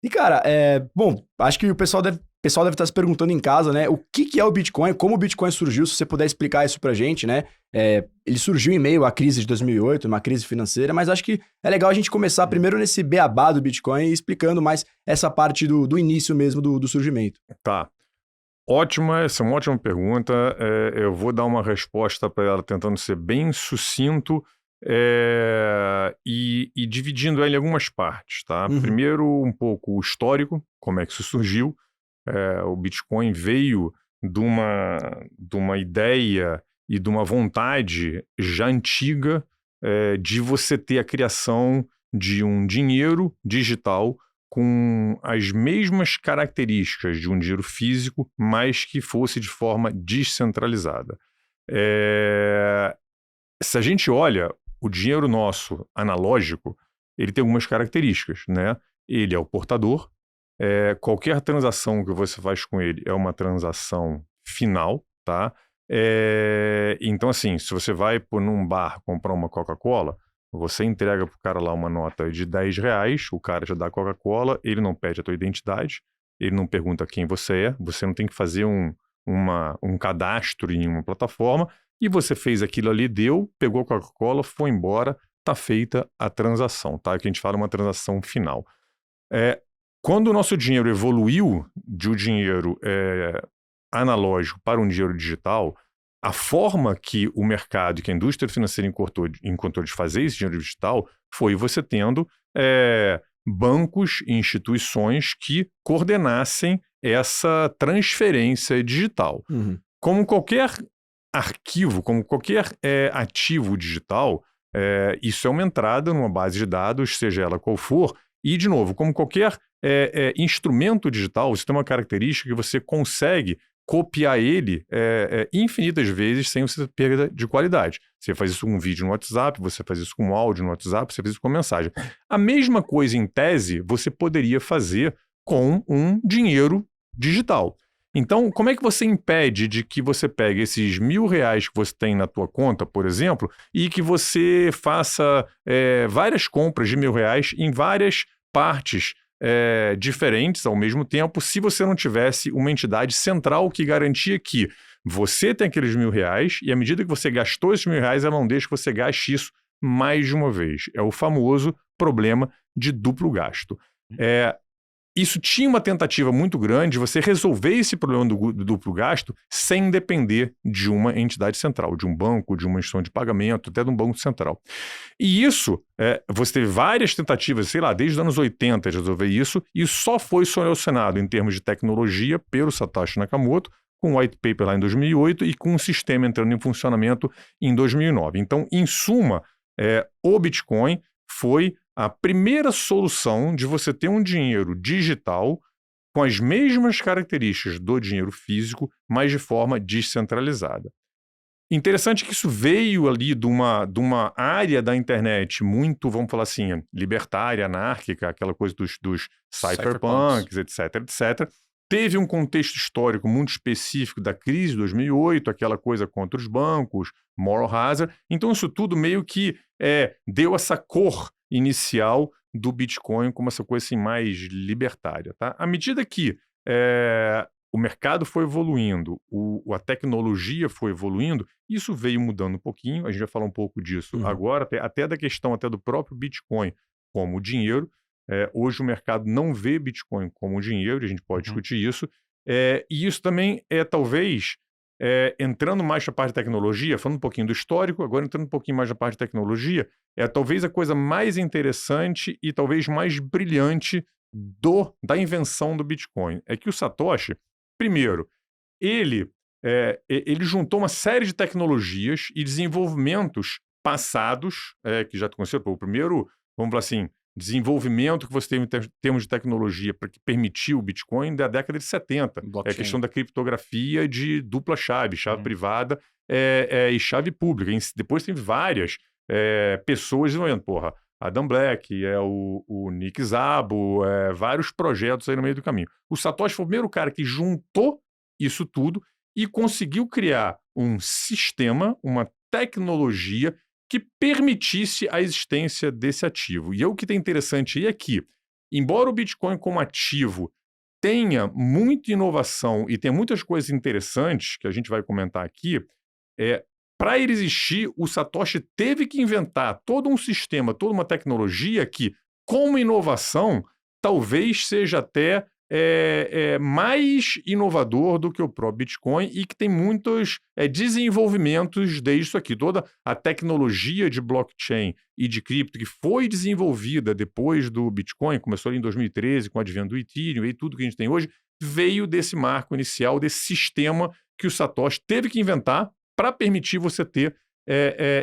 E, cara, bom, acho que o pessoal deve estar se perguntando em casa, né? O que é o Bitcoin? Como o Bitcoin surgiu? Se você puder explicar isso pra gente, né? Ele surgiu em meio à crise de 2008, uma crise financeira, mas acho que é legal a gente começar primeiro nesse beabá do Bitcoin e explicando mais essa parte do início mesmo do surgimento. Tá. Essa é uma ótima pergunta. Eu vou dar uma resposta para ela tentando ser bem sucinto e dividindo ela em algumas partes, tá? Uhum, Primeiro, um pouco o histórico, como é que isso surgiu. O Bitcoin veio de uma ideia e de uma vontade já antiga de você ter a criação de um dinheiro digital com as mesmas características de um dinheiro físico, mas que fosse de forma descentralizada. É, Se a gente olha o dinheiro nosso analógico, ele tem algumas características, né? Ele é o portador, qualquer transação que você faz com ele é uma transação final, tá? Então, assim, se você vai num bar comprar uma Coca-Cola, você entrega pro cara lá uma nota de R$ 10, o cara já dá a Coca-Cola, ele não pede a tua identidade, ele não pergunta quem você não tem que fazer um cadastro em uma plataforma, e você fez aquilo ali, pegou a Coca-Cola, foi embora, tá feita a transação, tá? Que a gente fala uma transação final. É, Quando o nosso dinheiro evoluiu de um dinheiro analógico para um dinheiro digital, a forma que o mercado e que a indústria financeira encontrou de fazer esse dinheiro digital foi você tendo bancos e instituições que coordenassem essa transferência digital. uhum. Como qualquer arquivo, como qualquer ativo digital, isso é uma entrada numa base de dados, seja ela qual for, e, de novo, como qualquer instrumento digital, você tem uma característica que você consegue copiar ele infinitas vezes sem você ter perda de qualidade. Você faz isso com um vídeo no WhatsApp, você faz isso com um áudio no WhatsApp, você faz isso com mensagem. A mesma coisa, em tese, você poderia fazer com um dinheiro digital. Então, como é que você impede de que você pegue esses R$ 1.000 que você tem na tua conta, por exemplo, e que você faça várias compras de R$ 1.000 em várias partes diferentes ao mesmo tempo, se você não tivesse uma entidade central que garantia que você tem aqueles R$ 1.000 e à medida que você gastou esses R$ 1.000, ela não deixa que você gaste isso mais de uma vez. É o famoso problema de duplo gasto. Isso tinha uma tentativa muito grande de você resolver esse problema do duplo gasto sem depender de uma entidade central, de um banco, de uma instituição de pagamento, até de um banco central. E isso, você teve várias tentativas, sei lá, desde os anos 80 de resolver isso, e só foi solucionado em termos de tecnologia pelo Satoshi Nakamoto, com o white paper lá em 2008 e com um sistema entrando em funcionamento em 2009. Então, em suma, o Bitcoin foi a primeira solução de você ter um dinheiro digital com as mesmas características do dinheiro físico, mas de forma descentralizada. Interessante que isso veio ali de uma área da internet muito, vamos falar assim, libertária, anárquica, aquela coisa dos Cypherpunks. cypherpunks, etc, etc. Teve um contexto histórico muito específico da crise de 2008, aquela coisa contra os bancos, moral hazard. Então isso tudo meio que deu essa cor inicial do Bitcoin como essa coisa assim mais libertária, tá? À medida que o mercado foi evoluindo, a tecnologia foi evoluindo, isso veio mudando um pouquinho, a gente vai falar um pouco disso Uhum, agora, até da questão até do próprio Bitcoin como dinheiro. Hoje o mercado não vê Bitcoin como dinheiro, a gente pode uhum. discutir isso. E isso também talvez, entrando mais na parte de tecnologia, falando um pouquinho do histórico, agora entrando um pouquinho mais na parte de tecnologia, talvez a coisa mais interessante e talvez mais brilhante da invenção do Bitcoin. É que o Satoshi, primeiro, ele juntou uma série de tecnologias e desenvolvimentos passados, que já aconteceram. O primeiro, vamos falar assim, desenvolvimento que você teve em termos de tecnologia para que permitiu o Bitcoin da década de 70. É a questão Blockchain. da criptografia de dupla chave, chave Uhum. privada e chave pública. Depois tem várias pessoas desenvolvendo. Porra, Adam Black, o Nick Szabo, vários projetos aí no meio do caminho. O Satoshi foi o primeiro cara que juntou isso tudo e conseguiu criar um sistema, uma tecnologia que permitisse a existência desse ativo. E o que é interessante aí é que embora o Bitcoin como ativo tenha muita inovação e tenha muitas coisas interessantes que a gente vai comentar aqui, para ele existir, o Satoshi teve que inventar todo um sistema, toda uma tecnologia que, como inovação, talvez seja até mais inovador do que o próprio Bitcoin e que tem muitos desenvolvimentos disso aqui. Toda a tecnologia de blockchain e de cripto que foi desenvolvida depois do Bitcoin, começou ali em 2013 com o advento do Ethereum e tudo que a gente tem hoje, veio desse marco inicial, desse sistema que o Satoshi teve que inventar para permitir você ter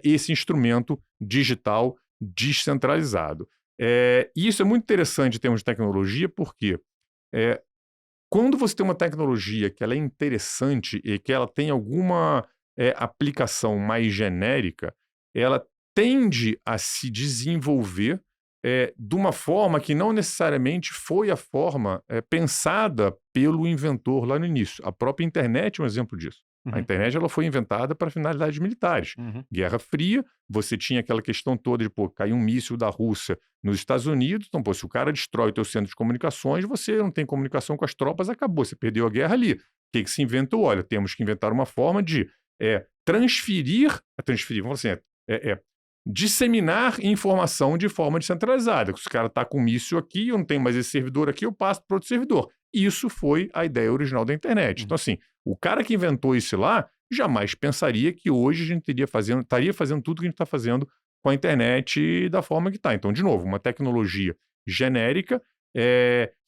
esse instrumento digital descentralizado. E isso é muito interessante em termos de tecnologia, porque quando você tem uma tecnologia que ela é interessante e que ela tem alguma aplicação mais genérica, ela tende a se desenvolver de uma forma que não necessariamente foi a forma pensada pelo inventor lá no início. A própria internet é um exemplo disso. A internet ela foi inventada para finalidades militares. Guerra Fria, você tinha aquela questão toda de, cair um míssil da Rússia nos Estados Unidos, então, se o cara destrói o teu centro de comunicações, você não tem comunicação com as tropas, acabou, você perdeu a guerra ali. O que se inventou? Olha, temos que inventar uma forma de transferir, vamos assim, disseminar informação de forma descentralizada. Se o cara está com um míssil aqui, eu não tenho mais esse servidor aqui, eu passo para outro servidor. Isso foi a ideia original da internet. Então, assim, o cara que inventou isso lá jamais pensaria que hoje a gente estaria fazendo tudo que a gente está fazendo com a internet da forma que está. Então, de novo, uma tecnologia genérica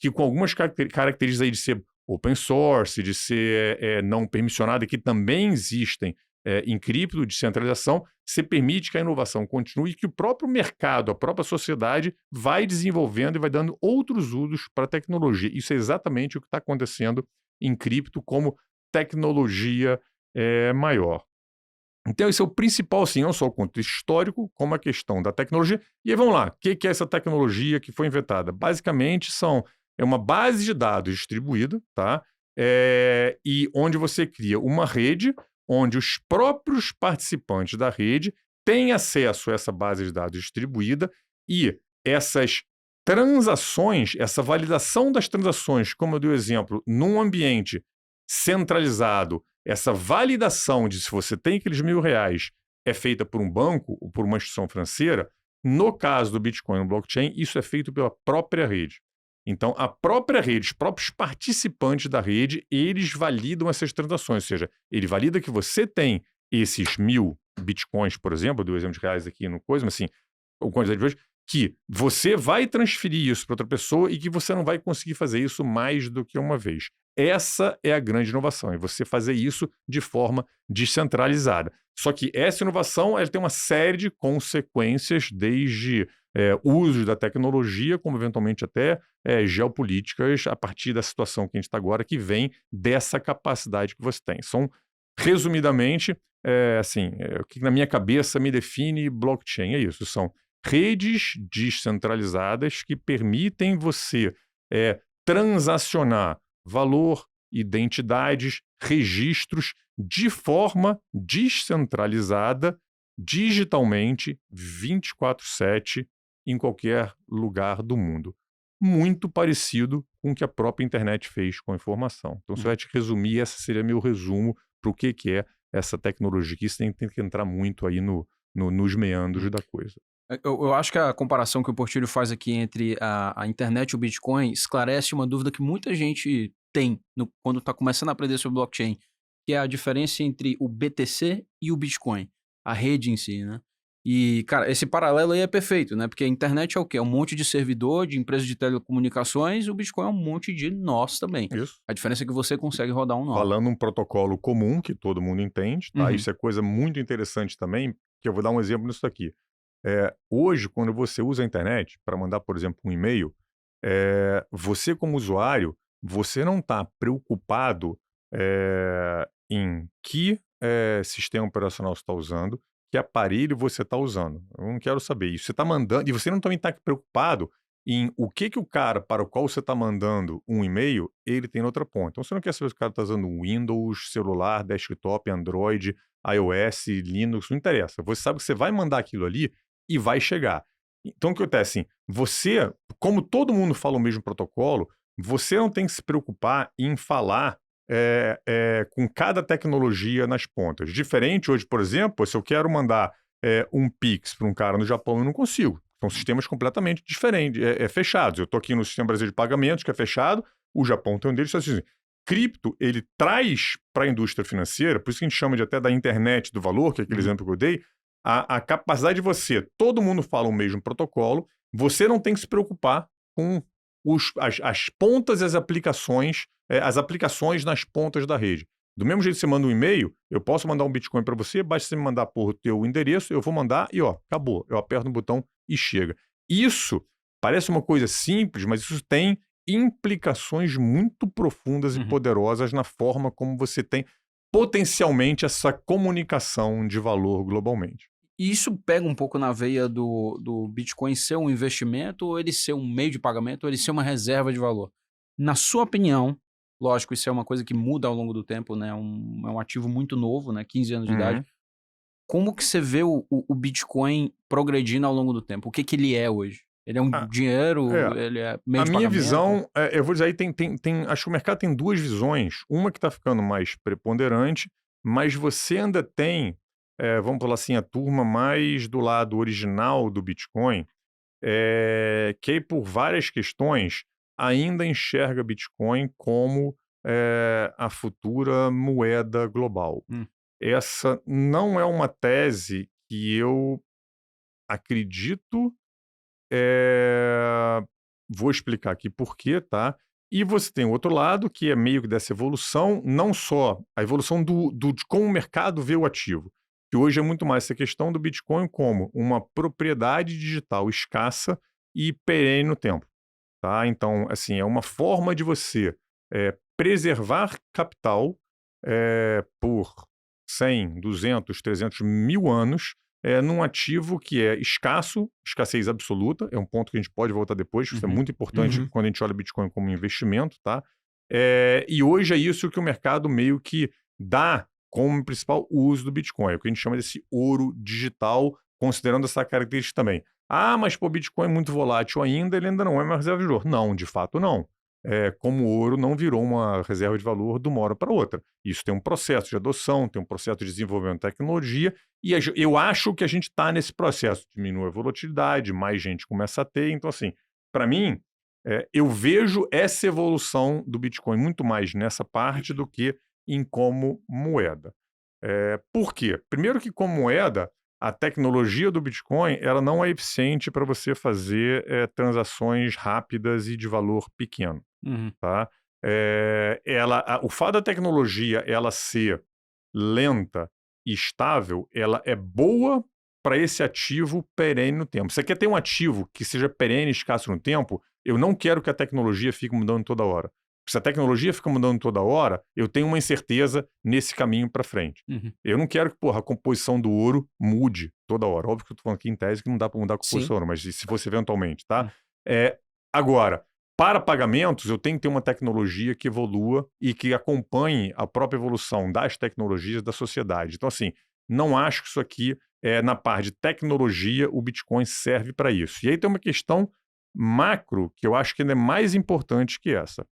que com algumas características aí de ser open source, de ser não permissionada, que também existem em cripto, descentralização, você permite que a inovação continue e que o próprio mercado, a própria sociedade vai desenvolvendo e vai dando outros usos para a tecnologia. Isso é exatamente o que está acontecendo em cripto como tecnologia maior. Então, esse é o principal, sim, não só o contexto histórico, como a questão da tecnologia. E aí, vamos lá, o que é essa tecnologia que foi inventada? Basicamente, é uma base de dados distribuída, tá? E onde você cria uma rede, onde os próprios participantes da rede têm acesso a essa base de dados distribuída e essas transações, essa validação das transações, como eu dei o exemplo, num ambiente centralizado, essa validação de se você tem aqueles R$1.000 é feita por um banco ou por uma instituição financeira, no caso do Bitcoin no blockchain, isso é feito pela própria rede. Então, a própria rede, os próprios participantes da rede, eles validam essas transações, ou seja, ele valida que você tem esses 1.000 Bitcoins, por exemplo, do exemplo de reais aqui no coisa, mas assim, o quantidade de hoje, que você vai transferir isso para outra pessoa e que você não vai conseguir fazer isso mais do que uma vez. Essa é a grande inovação, é você fazer isso de forma descentralizada. Só que essa inovação ela tem uma série de consequências, desde usos da tecnologia, como eventualmente até geopolíticas, a partir da situação que a gente está agora, que vem dessa capacidade que você tem. São, resumidamente, o que na minha cabeça me define blockchain, é isso, são redes descentralizadas que permitem você transacionar valor, identidades, registros de forma descentralizada, digitalmente, 24/7, em qualquer lugar do mundo. Muito parecido com o que a própria internet fez com a informação. Então, se eu te resumir, esse seria meu resumo para o que é essa tecnologia, que isso tem que entrar muito aí nos meandros da coisa. Eu acho que a comparação que o Portilho faz aqui entre a internet e o Bitcoin esclarece uma dúvida que muita gente tem quando está começando a aprender sobre blockchain, que é a diferença entre o BTC e o Bitcoin, a rede em si, né? E, cara, esse paralelo aí é perfeito, né? Porque a internet é o quê? É um monte de servidor, de empresas de telecomunicações, e o Bitcoin é um monte de nós também. Isso. A diferença é que você consegue rodar um nó. Falando um protocolo comum, que todo mundo entende, tá? Isso é coisa muito interessante também, que eu vou dar um exemplo nisso aqui. Hoje, quando você usa a internet para mandar, por exemplo, um e-mail, você como usuário, você não está preocupado em que sistema operacional você está usando, que aparelho você está usando. Eu não quero saber isso. Você está mandando, e você não também está preocupado em o que o cara para o qual você está mandando um e-mail, ele tem na outra ponta. Então, você não quer saber se o cara está usando Windows, celular, desktop, Android, iOS, Linux, não interessa. Você sabe que você vai mandar aquilo ali e vai chegar. Então, o que acontece? Assim, você, como todo mundo fala o mesmo protocolo, você não tem que se preocupar em falar com cada tecnologia nas pontas. Diferente hoje, por exemplo, se eu quero mandar um Pix para um cara no Japão, eu não consigo. São sistemas completamente diferentes, fechados. Eu estou aqui no Sistema Brasileiro de Pagamentos, que é fechado, o Japão tem um deles, assim, cripto, ele traz para a indústria financeira, por isso que a gente chama de até da internet do valor, que é aquele exemplo que eu dei, a capacidade de você, todo mundo fala o mesmo protocolo, você não tem que se preocupar com as pontas e as aplicações nas pontas da rede. Do mesmo jeito que você manda um e-mail, eu posso mandar um Bitcoin para você, basta você me mandar por teu endereço, eu vou mandar e acabou. Eu aperto no botão e chega. Isso parece uma coisa simples, mas isso tem implicações muito profundas e poderosas na forma como você tem potencialmente essa comunicação de valor globalmente. E isso pega um pouco na veia do Bitcoin ser um investimento, ou ele ser um meio de pagamento, ou ele ser uma reserva de valor? Na sua opinião, lógico, isso é uma coisa que muda ao longo do tempo, né? É um ativo muito novo, né? 15 anos de idade. Como que você vê o Bitcoin progredindo ao longo do tempo? O que ele é hoje? Ele é um dinheiro? Ele é meio de pagamento? A minha visão, eu vou dizer aí, acho que o mercado tem duas visões. Uma que está ficando mais preponderante, mas você ainda tem, vamos falar assim, a turma mais do lado original do Bitcoin, que aí por várias questões ainda enxerga Bitcoin como a futura moeda global. Essa não é uma tese que eu acredito. Vou explicar aqui por quê, tá? E você tem o outro lado, que é meio que dessa evolução, não só a evolução de como o mercado vê o ativo, que hoje é muito mais essa questão do Bitcoin como uma propriedade digital escassa e perene no tempo, tá? Então, assim, é uma forma de você preservar capital por 100, 200, 300 mil anos num ativo que é escasso, escassez absoluta, é um ponto que a gente pode voltar depois, isso é muito importante quando a gente olha o Bitcoin como investimento, tá? E hoje é isso que o mercado meio que dá como principal uso do Bitcoin, é o que a gente chama desse ouro digital, considerando essa característica também. Mas o Bitcoin é muito volátil ainda, ele ainda não é uma reserva de valor. Não, de fato não. Como o ouro não virou uma reserva de valor de uma hora para outra. Isso tem um processo de adoção, tem um processo de desenvolvimento de tecnologia, e eu acho que a gente está nesse processo. Diminui a volatilidade, mais gente começa a ter. Então, assim, para mim, eu vejo essa evolução do Bitcoin muito mais nessa parte do que em como moeda. Por quê? Primeiro que como moeda, a tecnologia do Bitcoin ela não é eficiente para você fazer transações rápidas e de valor pequeno. Tá? O fato da tecnologia ela ser lenta e estável, ela é boa para esse ativo perene no tempo. Você quer ter um ativo que seja perene e escasso no tempo, eu não quero que a tecnologia fique mudando toda hora. Se a tecnologia fica mudando toda hora, eu tenho uma incerteza nesse caminho para frente. Eu não quero que a composição do ouro mude toda hora. Óbvio que eu estou falando aqui em tese que não dá para mudar a composição do ouro, mas se fosse eventualmente, tá? Agora, para pagamentos, eu tenho que ter uma tecnologia que evolua e que acompanhe a própria evolução das tecnologias da sociedade. Então, assim, não acho que isso aqui, na parte de tecnologia, o Bitcoin serve para isso. E aí tem uma questão macro que eu acho que ainda é mais importante que essa.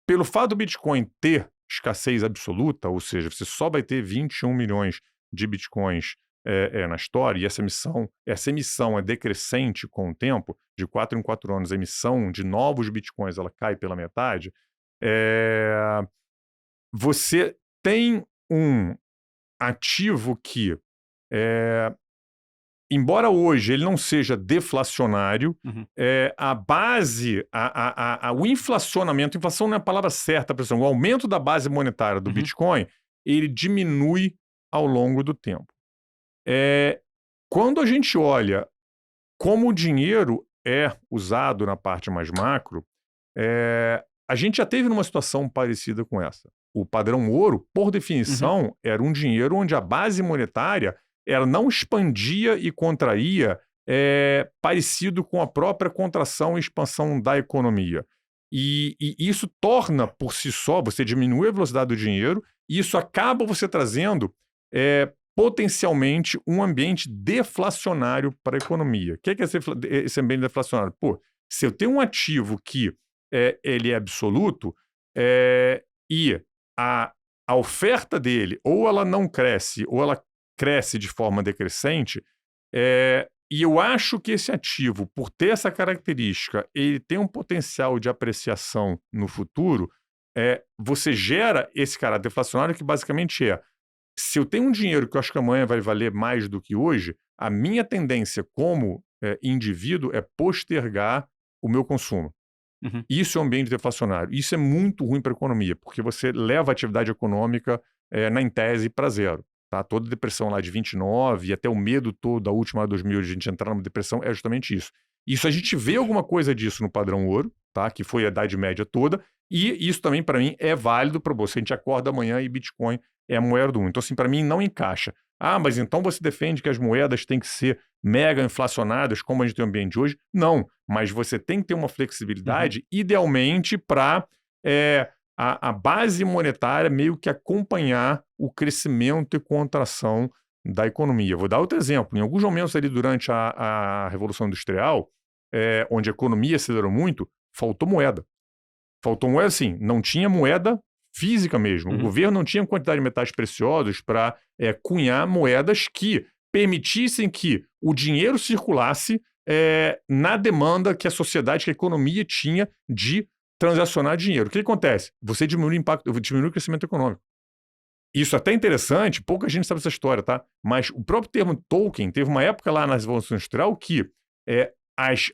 Pelo fato do Bitcoin ter escassez absoluta, ou seja, você só vai ter 21 milhões de Bitcoins na história, e essa emissão é decrescente com o tempo, de 4 em 4 anos, a emissão de novos Bitcoins ela cai pela metade, você tem um ativo que, embora hoje ele não seja deflacionário, a base, o inflacionamento, inflação não é a palavra certa, pessoal, o aumento da base monetária do Bitcoin, ele diminui ao longo do tempo. Quando a gente olha como o dinheiro é usado na parte mais macro, a gente já teve numa situação parecida com essa. O padrão ouro, por definição, era um dinheiro onde a base monetária ela não expandia e contraía parecido com a própria contração e expansão da economia. E isso torna, por si só, você diminui a velocidade do dinheiro e isso acaba você trazendo potencialmente um ambiente deflacionário para a economia. O que é esse ambiente deflacionário? Pô, se eu tenho um ativo que ele é absoluto e a oferta dele ou ela não cresce ou ela cresce de forma decrescente, e eu acho que esse ativo, por ter essa característica, ele tem um potencial de apreciação no futuro, você gera esse caráter deflacionário que basicamente se eu tenho um dinheiro que eu acho que amanhã vai valer mais do que hoje, a minha tendência como indivíduo é postergar o meu consumo. Uhum. Isso é um ambiente deflacionário. Isso é muito ruim para a economia, porque você leva a atividade econômica, em tese, para zero. Tá? Toda depressão lá de 29 e até o medo todo da última 2000 de a gente entrar numa depressão é justamente isso. Isso a gente vê alguma coisa disso no padrão ouro, tá? Que foi a Idade Média toda, e isso também para mim é válido para você. A gente acorda amanhã e Bitcoin é a moeda do mundo. Então assim, para mim não encaixa. Ah, mas então você defende que as moedas têm que ser mega inflacionadas como a gente tem no ambiente de hoje? Não, mas você tem que ter uma flexibilidade, idealmente para a base monetária meio que acompanhar o crescimento e contração da economia. Vou dar outro exemplo. Em alguns momentos ali durante a Revolução Industrial, onde a economia acelerou muito, faltou moeda. Faltou moeda, sim. Não tinha moeda física mesmo. O governo não tinha quantidade de metais preciosos para cunhar moedas que permitissem que o dinheiro circulasse na demanda que a sociedade, que a economia tinha de transacionar dinheiro. O que acontece? Você diminui o impacto, diminui o crescimento econômico. Isso é até interessante, pouca gente sabe essa história, tá? Mas o próprio termo token teve uma época lá na Revolução Industrial que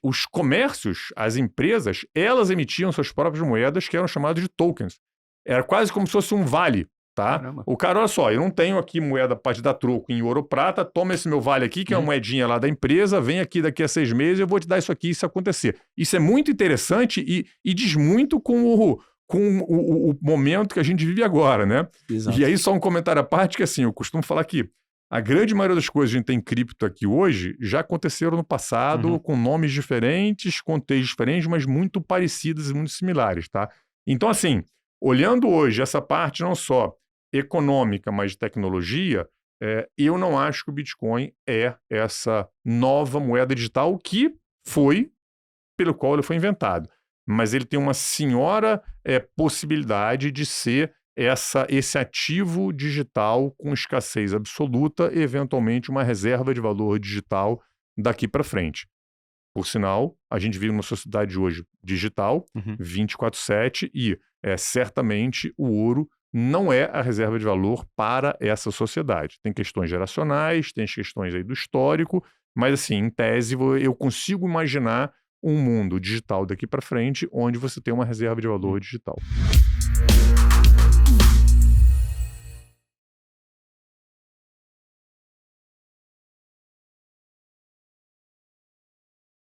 os comércios, as empresas, elas emitiam suas próprias moedas que eram chamadas de tokens. Era quase como se fosse um vale, tá? Caramba. O cara, olha só, eu não tenho aqui moeda para te dar troco em ouro ou prata, toma esse meu vale aqui, que é uma moedinha lá da empresa, vem aqui daqui a 6 meses, eu vou te dar isso aqui se acontecer. Isso é muito interessante e diz muito com o momento que a gente vive agora, né? Exato. E aí só um comentário à parte que assim, eu costumo falar que a grande maioria das coisas que a gente tem cripto aqui hoje já aconteceram no passado com nomes diferentes, contextos diferentes, mas muito parecidos e muito similares, tá? Então assim, olhando hoje essa parte não só econômica, mas de tecnologia, eu não acho que o Bitcoin é essa nova moeda digital que foi pelo qual ele foi inventado. Mas ele tem uma senhora possibilidade de ser esse ativo digital com escassez absoluta e, eventualmente, uma reserva de valor digital daqui para frente. Por sinal, a gente vive numa sociedade hoje digital, 24/7, e certamente o ouro não é a reserva de valor para essa sociedade. Tem questões geracionais, tem as questões aí do histórico, mas assim, em tese, eu consigo imaginar um mundo digital daqui para frente onde você tem uma reserva de valor digital.